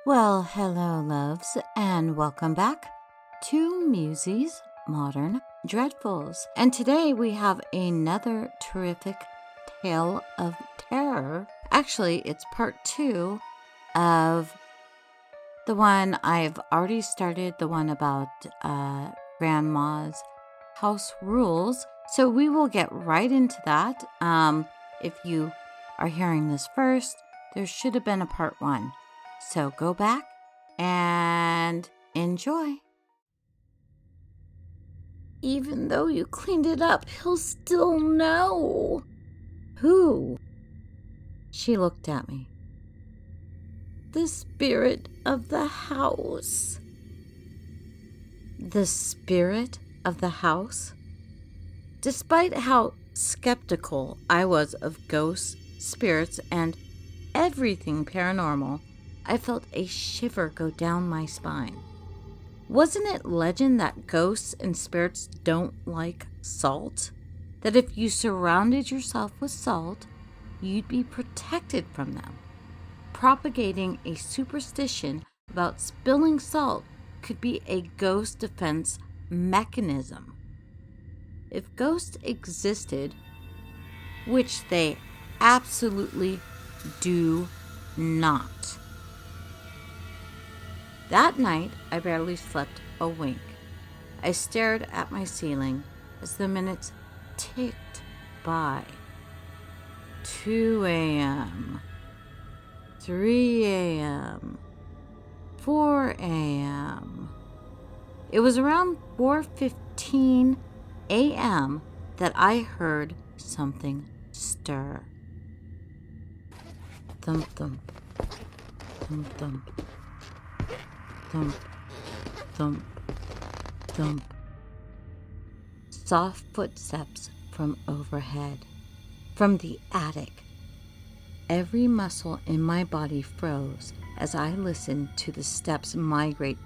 Well, hello, loves, and welcome back to Musey's Modern Dreadfuls. And today we have another terrific tale of terror. Actually, it's part 2 of the one I've already started, the one about Grandma's house rules. So we will get right into that. If you are hearing this first, there should have been a part 1. So go back and enjoy. Even though you cleaned it up, he'll still know. Who? She looked at me. The spirit of the house. The spirit of the house? Despite how skeptical I was of ghosts, spirits, and everything paranormal, I felt a shiver go down my spine. Wasn't it legend that ghosts and spirits don't like salt? That if you surrounded yourself with salt, you'd be protected from them? Propagating a superstition about spilling salt could be a ghost defense mechanism. If ghosts existed, which they absolutely do not. That night, I barely slept a wink. I stared at my ceiling as the minutes ticked by. 2 a.m., 3 a.m., 4 a.m. It was around 4:15 a.m. that I heard something stir. Thump, thump, thump, thump. Thump, thump, thump. Soft footsteps from overhead, from the attic. Every muscle in my body froze as I listened to the steps migrate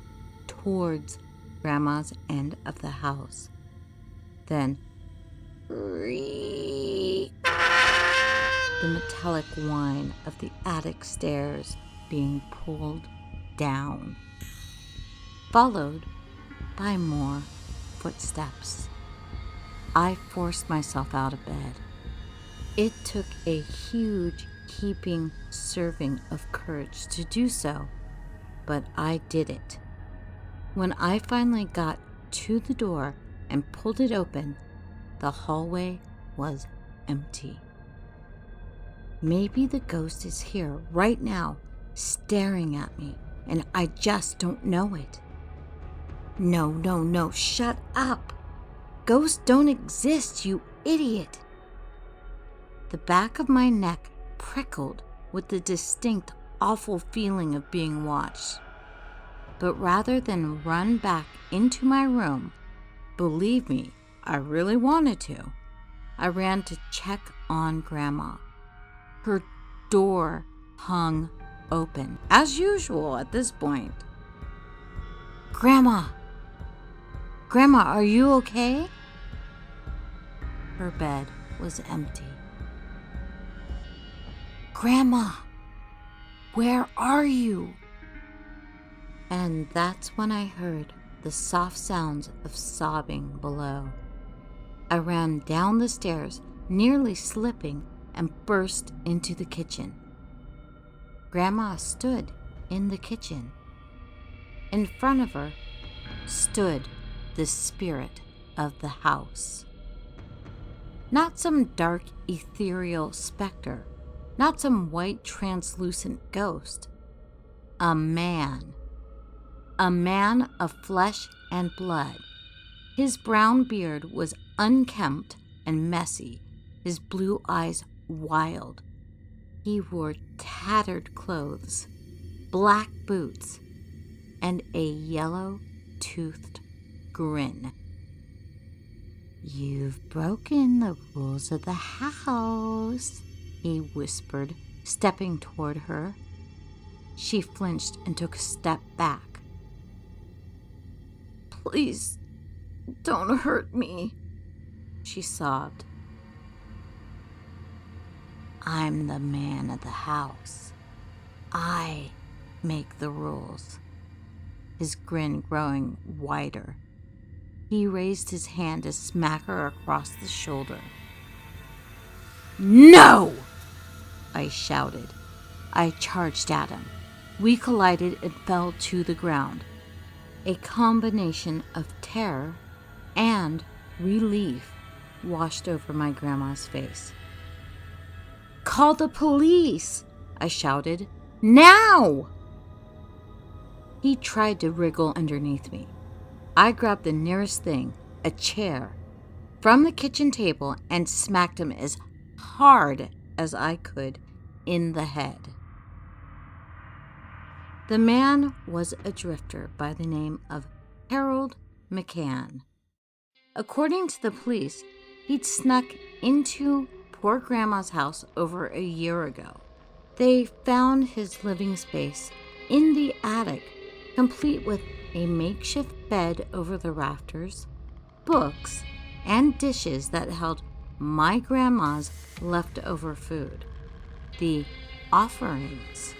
towards Grandma's end of the house. Then, the metallic whine of the attic stairs being pulled down, followed by more footsteps. I forced myself out of bed. It took a huge heaping serving of courage to do so, but I did it. When I finally got to the door and pulled it open, the hallway was empty. Maybe the ghost is here right now, staring at me, and I just don't know it. No, shut up. Ghosts don't exist, you idiot. The back of my neck prickled with the distinct, awful feeling of being watched. But rather than run back into my room, believe me, I really wanted to, I ran to check on Grandma. Her door hung open, as usual at this point. Grandma, are you okay? Her bed was empty. Grandma, where are you? And that's when I heard the soft sounds of sobbing below. I ran down the stairs, nearly slipping, and burst into the kitchen. Grandma stood in the kitchen. In front of her stood the spirit of the house. Not some dark, ethereal specter, not some white, translucent ghost. A man of flesh and blood. His brown beard was unkempt and messy, his blue eyes wild. He wore tattered clothes, black boots, and a yellow-toothed grin. You've broken the rules of the house, he whispered, stepping toward her. She flinched and took a step back. Please, don't hurt me, she sobbed. I'm the man of the house. I make the rules. His grin growing wider. He raised his hand to smack her across the shoulder. "No!" I shouted. I charged at him. We collided and fell to the ground. A combination of terror and relief washed over my grandma's face. "Call the police!" I shouted. "Now!" He tried to wriggle underneath me. I grabbed the nearest thing, a chair, from the kitchen table and smacked him as hard as I could in the head. The man was a drifter by the name of Harold McCann. According to the police, he'd snuck into poor Grandma's house over a year ago. They found his living space in the attic, complete with a makeshift bed over the rafters, books, and dishes that held my grandma's leftover food, the offerings.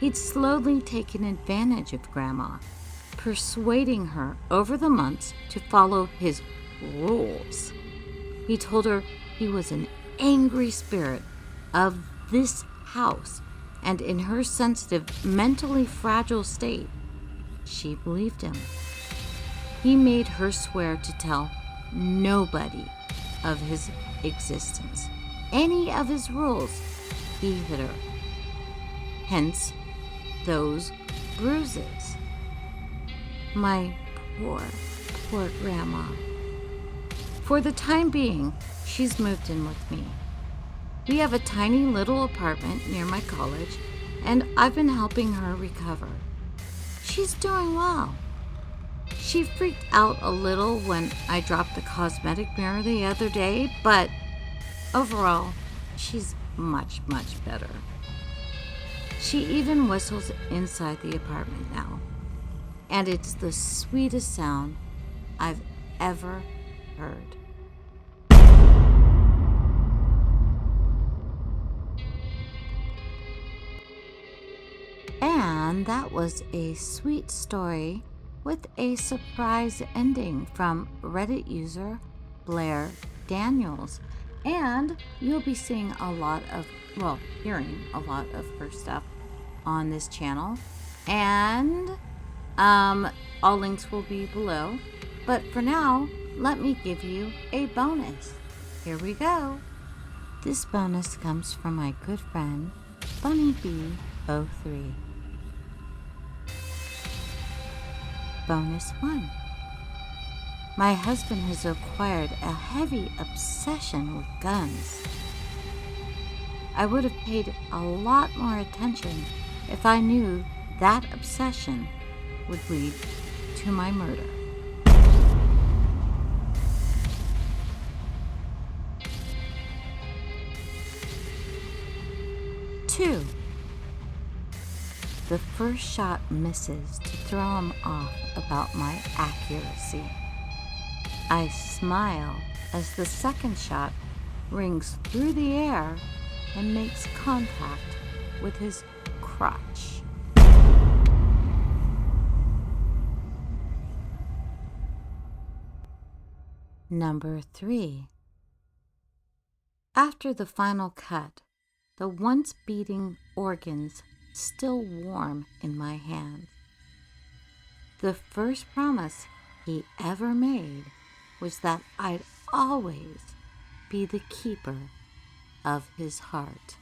He'd slowly taken advantage of Grandma, persuading her over the months to follow his rules. He told her he was an angry spirit of this house, and in her sensitive, mentally fragile state, she believed him. He made her swear to tell nobody of his existence, any of his rules. He hit her. Hence, those bruises. My poor Grandma. For the time being, she's moved in with me. We have a tiny little apartment near my college, and I've been helping her recover. She's doing well. She freaked out a little when I dropped the cosmetic mirror the other day, but overall, she's much, much better. She even whistles inside the apartment now, and it's the sweetest sound I've ever heard. And that was a sweet story with a surprise ending from Reddit user BlairDaniels. And you'll be seeing hearing a lot of her stuff on this channel. And all links will be below. But for now, let me give you a bonus. Here we go. This bonus comes from my good friend, Bunny B03. Bonus 1. My husband has acquired a heavy obsession with guns. I would have paid a lot more attention if I knew that obsession would lead to my murder. Two. The first shot misses to throw him off about my accuracy. I smile as the second shot rings through the air and makes contact with his crotch. Number 3. After the final cut, the once beating organs still warm in my hands. The first promise he ever made was that I'd always be the keeper of his heart.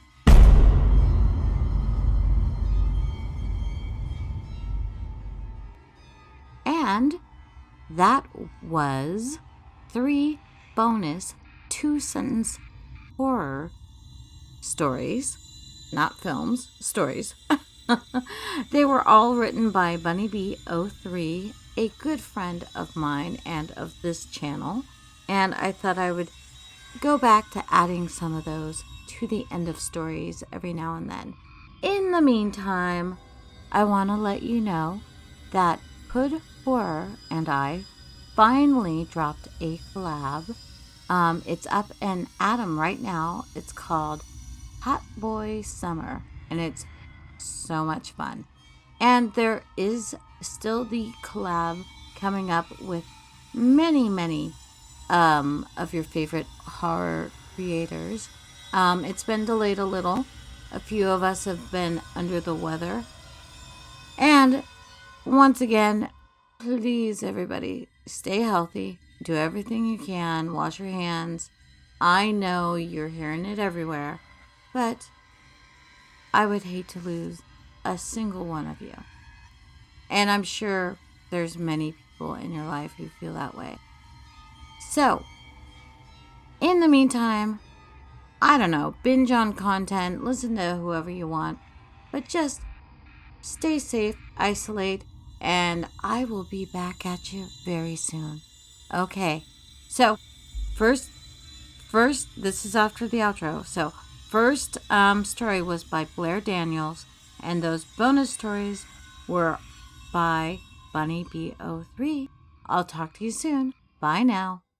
And that was 3 bonus 2-sentence horror stories. Not films, stories. They were all written by Bunny B03, a good friend of mine and of this channel. And I thought I would go back to adding some of those to the end of stories every now and then. In the meantime, I want to let you know that Hood Horror and I finally dropped a collab. It's up in Atom right now. It's called Hot Boy Summer, and it's so much fun. And there is still the collab coming up with many of your favorite horror creators. It's been delayed a little. A few of us have been under the weather. And once again, please, everybody, stay healthy. Do everything you can. Wash your hands. I know you're hearing it everywhere, but I would hate to lose a single one of you. And I'm sure there's many people in your life who feel that way. So, in the meantime, I don't know, binge on content, listen to whoever you want, but just stay safe, isolate, and I will be back at you very soon. Okay, so first, this is after the outro. So, first story was by BlairDaniels, and those bonus stories were by Bunny B03. I'll talk to you soon. Bye now.